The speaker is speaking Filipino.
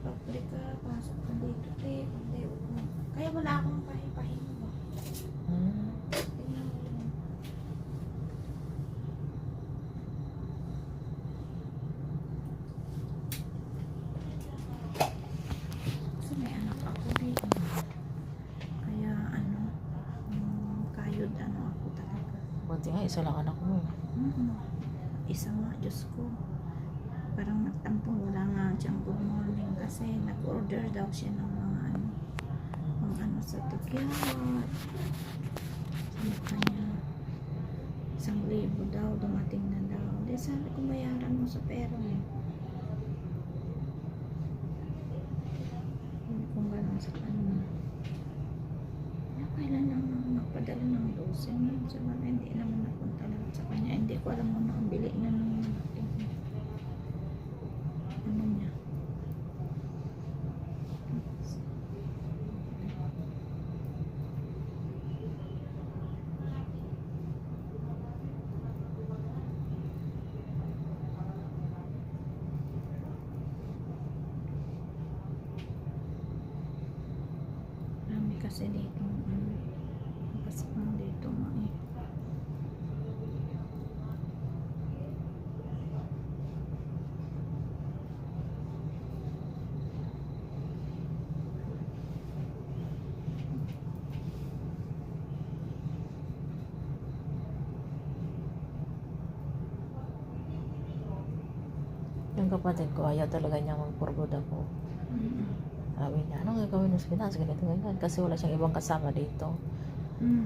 public ka, pasok ka dito, te. Hindi, kaya wala akong pahipahin mo. Tingnan mo yun. Kasi may anak ako dito. Kaya kayod ako talaga. Buti nga, isa lang anak mo. Isa nga, Diyos ko. Parang nagtampo, wala nga siyang good morning kasi nag-order daw siya ng mga sa tigyawat. Sabi pa niya, 1,000 daw, dumating na daw. Di sabi ko, bayaran mo sa pera mo. Hindi kong gano'n sa kanya. Kailan lang magpadala ng dosen. Sa mga hindi naman napunta lahat sa kanya. Hindi ko alam mo na ang bili na ng niya. Marami kasi dito kasi dito Yung kapatid ko, ayaw talaga niya mag-forward ako. Sabi niya, anong gagawin mo sa Pinas? Ganito, ganyan. Kasi wala siyang ibang kasama dito.